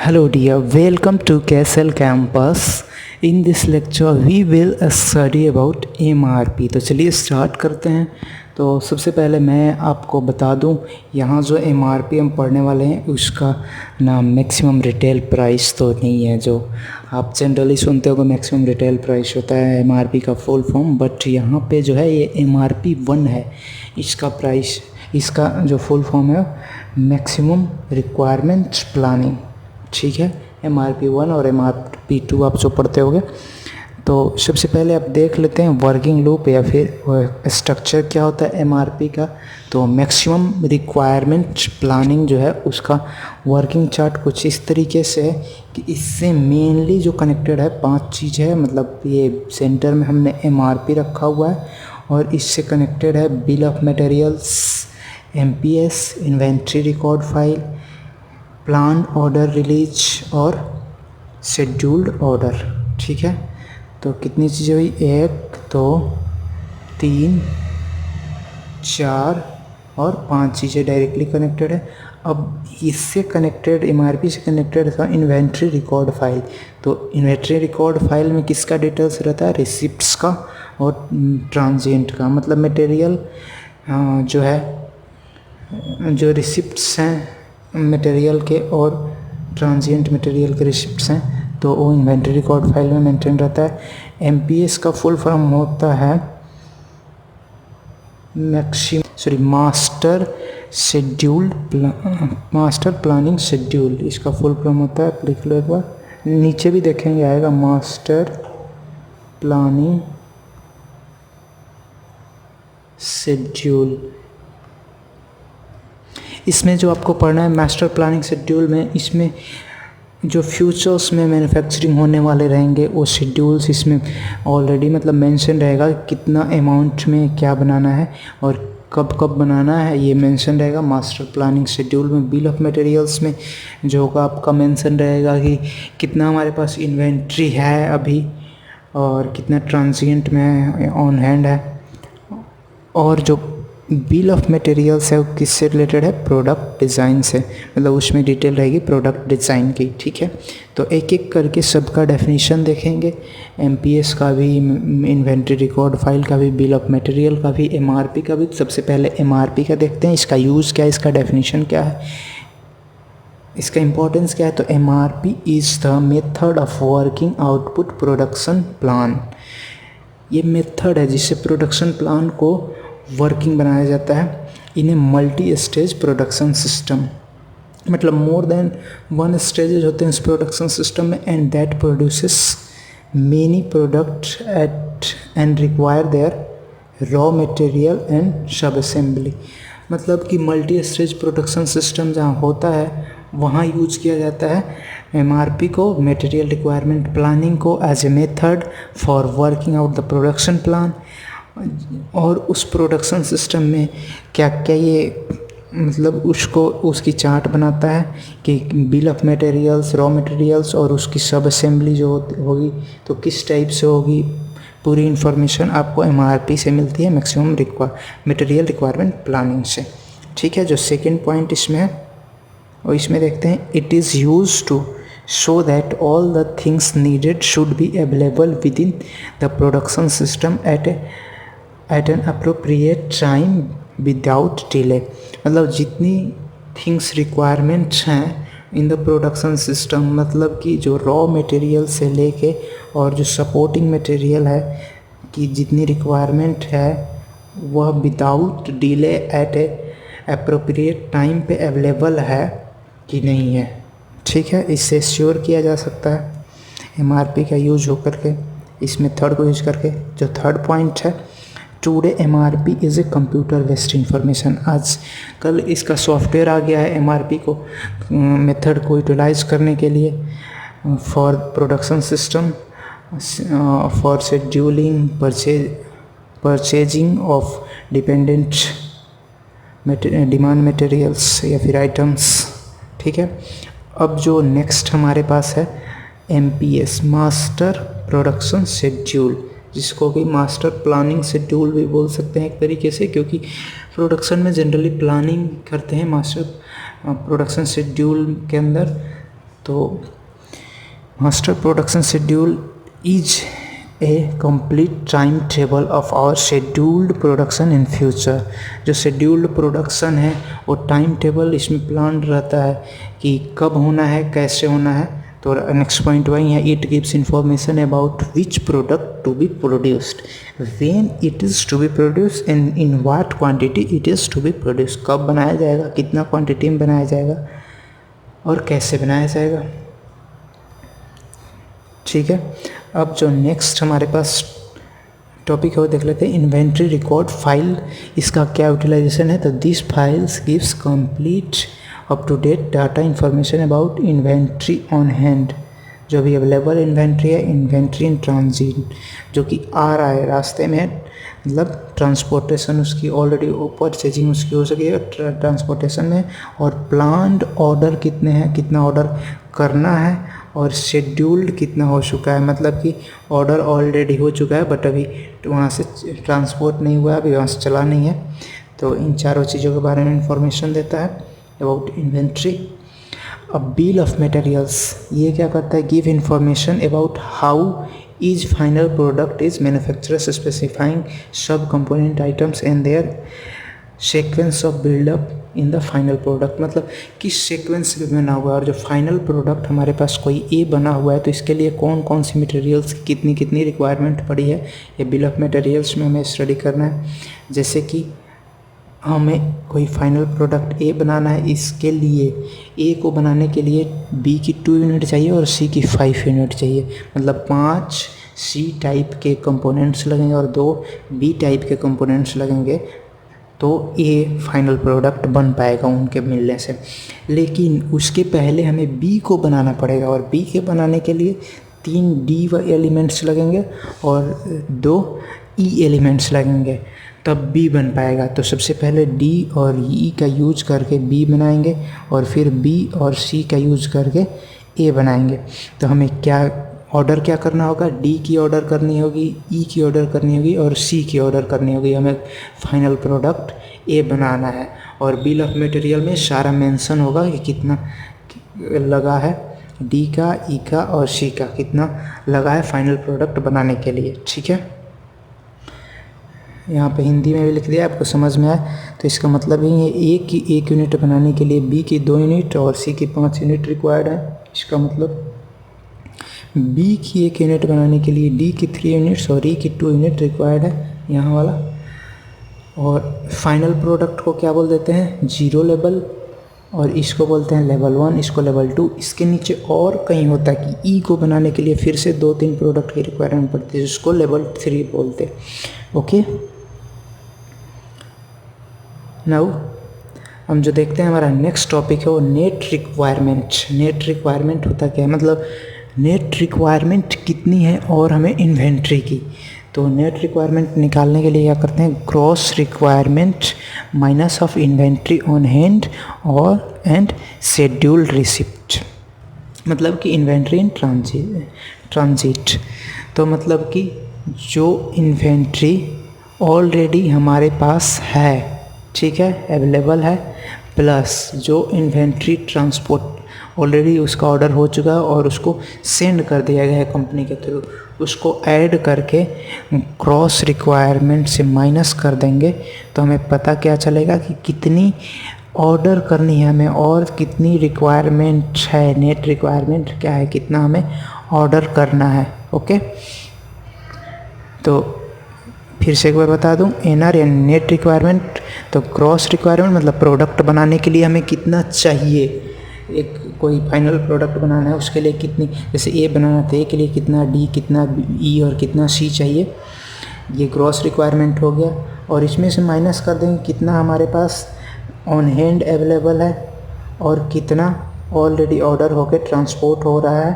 Hello dear, welcome to Castle Campus. In this lecture we will study about MRP. तो चलिए start करते हैं। तो सबसे पहले मैं आपको बता दूं, यहाँ जो MRP हम पढ़ने वाले हैं उसका नाम मैक्सिमम रिटेल प्राइस तो नहीं है, जो आप जनरली सुनते हो मैक्सिमम रिटेल प्राइस होता है MRP का फुल फॉर्म, बट यहाँ पे जो है ये MRP 1 है। इसका प्राइस, इसका जो फुल फॉर्म है मैक्सिमम रिक्वायरमेंट प्लानिंग, ठीक है। MRP 1 और MRP 2 आप जो पढ़ते होगे। तो सबसे पहले आप देख लेते हैं वर्किंग लूप या फिर स्ट्रक्चर क्या होता है MRP का। तो मैक्सिमम रिक्वायरमेंट प्लानिंग जो है उसका वर्किंग चार्ट कुछ इस तरीके से है कि इससे मेनली जो कनेक्टेड है 5 चीज़ है। मतलब ये सेंटर में हमने MRP रखा हुआ है और इससे कनेक्टेड है bill of materials, MPS, inventory record file, plan order release और शेड्यूल्ड ऑर्डर, ठीक है। तो कितनी चीज़ें हुई, 1 2 3 4 और 5 चीज़ें डायरेक्टली कनेक्टेड है। अब इससे कनेक्टेड MRP से कनेक्टेड था इन्वेंट्री रिकॉर्ड फाइल। तो इन्वेंट्री रिकॉर्ड फाइल में किसका डिटेल्स रहता है, रिसिप्ट्स का और ट्रांजिएंट का। मतलब मटेरियल जो है, जो रिसिप्ट्स हैं मटेरियल के और ट्रांजिएंट मटेरियल के रिसिप्ट्स हैं, तो वो इन्वेंट्री रिकॉर्ड फाइल में मेंटेन रहता है। MPS का फुल फॉर्म होता है मास्टर प्लानिंग शेड्यूल। इसका फुल फॉर्म होता है, लिख लो एक बार, नीचे भी देखेंगे आएगा मास्टर प्लानिंग शेड्यूल। इसमें जो आपको पढ़ना है मास्टर प्लानिंग शेड्यूल में, इसमें जो फ्यूचर्स में मैन्युफैक्चरिंग होने वाले रहेंगे वो शेड्यूल्स इसमें ऑलरेडी मतलब मेंशन रहेगा, कितना अमाउंट में क्या बनाना है और कब कब बनाना है ये मेंशन रहेगा मास्टर प्लानिंग शेड्यूल में। बिल ऑफ मटेरियल्स में जो होगा आपका मेंशन रहेगा कि कितना हमारे पास इन्वेंट्री है अभी और कितना ट्रांजिएंट में ऑन हैंड है। और जो बिल ऑफ मटेरियल्स है वो किससे रिलेटेड है, प्रोडक्ट डिज़ाइन से, मतलब उसमें डिटेल रहेगी प्रोडक्ट डिज़ाइन की, ठीक है। तो एक एक करके सबका डेफिनेशन देखेंगे, MPS का भी, इन्वेंट्री रिकॉर्ड फाइल का भी, बिल ऑफ मटेरियल का भी, MRP का भी। सबसे पहले MRP का देखते हैं, इसका यूज़ क्या है, इसका डेफिनेशन क्या है, इसका इम्पोर्टेंस क्या है। तो MRP is the method of working output production plan. ये मेथड है जिससे प्रोडक्शन प्लान को वर्किंग बनाया जाता है in a multi stage production system. मतलब मोर देन 1 स्टेजेज होते हैं इस प्रोडक्शन सिस्टम में, and that produces many product at end require their raw material and sub assembly. मतलब कि मल्टी स्टेज प्रोडक्शन सिस्टम जहाँ होता है वहाँ यूज किया जाता है MRP को, मटेरियल रिक्वायरमेंट प्लानिंग को, as a method for working out the production plan. और उस प्रोडक्शन सिस्टम में क्या क्या ये मतलब उसको उसकी चार्ट बनाता है कि bill of materials, raw materials और उसकी सब असेंबली जो होगी तो किस टाइप से होगी, पूरी इन्फॉर्मेशन आपको MRP से मिलती है, मैक्सिमम मटेरियल रिक्वायरमेंट प्लानिंग से, ठीक है। जो सेकेंड पॉइंट इसमें है और इसमें देखते हैं, it is use to so that all the things needed should be available within the production system at an appropriate time without delay। मतलब जितनी थिंग्स रिक्वायरमेंट्स हैं इन द प्रोडक्शन सिस्टम, मतलब कि जो रॉ मटेरियल से लेके और जो सपोर्टिंग मटेरियल है कि जितनी रिक्वायरमेंट है वह विदाउट डिले एट ए अप्रोप्रिएट टाइम पे अवेलेबल है कि नहीं है, ठीक है। इससे श्योर किया जा सकता है MRP का यूज हो करके, इस मेथड को यूज करके। जो थर्ड पॉइंट है, today MRP is a computer based information. आज कल इसका सॉफ्टवेयर आ गया है MRP को मेथड को यूटिलाइज करने के लिए for production system, for scheduling, purchasing of dependent demand materials या फिर आइटम्स, ठीक है। अब जो नेक्स्ट हमारे पास है MPS, मास्टर प्रोडक्शन शेड्यूल, जिसको कि मास्टर प्लानिंग शेड्यूल भी बोल सकते हैं एक तरीके से, क्योंकि प्रोडक्शन में जनरली प्लानिंग करते हैं। मास्टर प्रोडक्शन शेड्यूल के अंदर तो master production schedule is a complete time table of our scheduled production in future. जो शेड्यूल्ड प्रोडक्शन है वो टाइम टेबल इसमें प्लान रहता है कि कब होना है, कैसे होना है। तो नेक्स्ट पॉइंट वही है, it gives information about which product to be produced, when it is to be produce and in what quantity it is to be produce. कब बनाया जाएगा, कितना क्वांटिटी में बनाया जाएगा और कैसे बनाया जाएगा। ठीक है, अब जो नेक्स्ट हमारे पास टॉपिक है वो देख लेते हैं, इन्वेंट्री रिकॉर्ड फाइल। इसका क्या यूटिलाइजेशन है, तो this files gives complete up to date data information about inventory on hand, जो भी अवेलेबल इन्वेंट्री है, इन्वेंट्री इन ट्रांजिट जो कि आ रहा है रास्ते में, मतलब ट्रांसपोर्टेशन उसकी ऑलरेडी परचेजिंग उसकी हो सकी है ट्रांसपोर्टेशन में, और प्लान्ड ऑर्डर कितने हैं, कितना ऑर्डर करना है, और शेड्यूल्ड कितना हो चुका है, मतलब कि ऑर्डर ऑलरेडी हो चुका है बट अभी वहाँ से ट्रांसपोर्ट नहीं हुआ है, अभी वहाँ से चला नहीं है। तो इन चारों चीज़ों के बारे में इंफॉर्मेशन देता है अबाउट इन्वेंट्री। अब बिल ऑफ मटेरियल्स ये क्या करता है, give information about how each final product is manufacturers specifying sub component items and their sequence of build up in the final product, मतलब किस सीक्वेंस में बना हुआ है। और जो फाइनल प्रोडक्ट हमारे पास कोई ए बना हुआ है तो इसके लिए कौन कौन सी मटेरियल्स कितनी कितनी रिक्वायरमेंट पड़ी है, ये बिल ऑफ मटेरियल्स में हमें स्टडी करना है। जैसे कि हमें कोई फाइनल प्रोडक्ट ए बनाना है, इसके लिए ए को बनाने के लिए बी की 2 यूनिट चाहिए और सी की 5 यूनिट चाहिए, मतलब 5 सी टाइप के कंपोनेंट्स लगेंगे और 2 बी टाइप के कंपोनेंट्स लगेंगे, तो ए फाइनल प्रोडक्ट बन पाएगा उनके मिलने से। लेकिन उसके पहले हमें बी को बनाना पड़ेगा और बी के बनाने के लिए 3 डी एलिमेंट्स लगेंगे और 2 ई एलिमेंट्स लगेंगे, तब बी बन पाएगा। तो सबसे पहले डी और ई का यूज करके बी बनाएंगे और फिर बी और सी का यूज करके ए बनाएंगे। तो हमें क्या ऑर्डर क्या करना होगा, डी की ऑर्डर करनी होगी, ई की ऑर्डर करनी होगी और सी की ऑर्डर करनी होगी। हमें फाइनल प्रोडक्ट ए बनाना है और बिल ऑफ मटेरियल में सारा मेंशन होगा कि कितना लगा है, डी का, ई का और सी का कितना लगा है फाइनल प्रोडक्ट बनाने के लिए। ठीक है, यहाँ पे हिंदी में भी लिख दिया, आपको समझ में आए तो इसका मतलब यही है, ए की 1 यूनिट बनाने के लिए बी की 2 यूनिट और सी की 5 यूनिट रिक्वायर्ड है। इसका मतलब बी की 1 यूनिट बनाने के लिए डी की 3 यूनिट्स और ई की 2 यूनिट रिक्वायर्ड है यहाँ वाला। और फाइनल प्रोडक्ट को क्या बोल देते हैं, 0 लेवल, और इसको बोलते हैं लेवल 1, इसको लेवल 2। इसके नीचे और कहीं होता है कि ई को बनाने के लिए फिर से 2-3 प्रोडक्ट की रिक्वायरमेंट पड़ती है, जिसको लेवल 3 बोलते हैं। ओके, नाउ हम जो देखते हैं हमारा नेक्स्ट टॉपिक है वो नेट रिक्वायरमेंट। नेट रिक्वायरमेंट होता क्या है, मतलब नेट रिक्वायरमेंट कितनी है और हमें इन्वेंट्री की। तो नेट रिक्वायरमेंट निकालने के लिए क्या करते हैं, gross requirement minus of inventory on hand और एंड शेड्यूल्ड रिसिप्ट, मतलब कि इन्वेंट्री इन ट्रांजिट। तो मतलब कि जो इन्वेंट्री ऑलरेडी हमारे पास है, ठीक है, अवेलेबल है, प्लस जो इन्वेंट्री ट्रांसपोर्ट ऑलरेडी उसका ऑर्डर हो चुका है और उसको सेंड कर दिया गया है कंपनी के थ्रू, उसको ऐड करके क्रॉस रिक्वायरमेंट से माइनस कर देंगे तो हमें पता क्या चलेगा कि कितनी ऑर्डर करनी है हमें और कितनी रिक्वायरमेंट है, नेट रिक्वायरमेंट क्या है, कितना हमें ऑर्डर करना है। ओके, तो फिर से एक बार बता दूं, एनआर या नेट रिक्वायरमेंट, तो क्रॉस रिक्वायरमेंट मतलब प्रोडक्ट बनाने के लिए हमें कितना चाहिए, एक कोई फाइनल प्रोडक्ट बनाना है उसके लिए कितनी, जैसे ए बनाना था, ए के लिए कितना डी, कितना ई और कितना सी चाहिए, ये ग्रॉस रिक्वायरमेंट हो गया। और इसमें से माइनस कर देंगे कितना हमारे पास ऑन हैंड अवेलेबल है और कितना ऑलरेडी ऑर्डर होकर ट्रांसपोर्ट हो रहा है,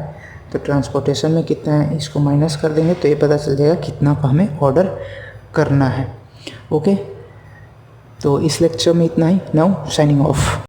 तो ट्रांसपोर्टेशन में कितना है इसको माइनस कर देंगे तो ये पता चल जाएगा कितना का हमें ऑर्डर करना है। ओके, तो इस लेक्चर में इतना ही। Now signing off.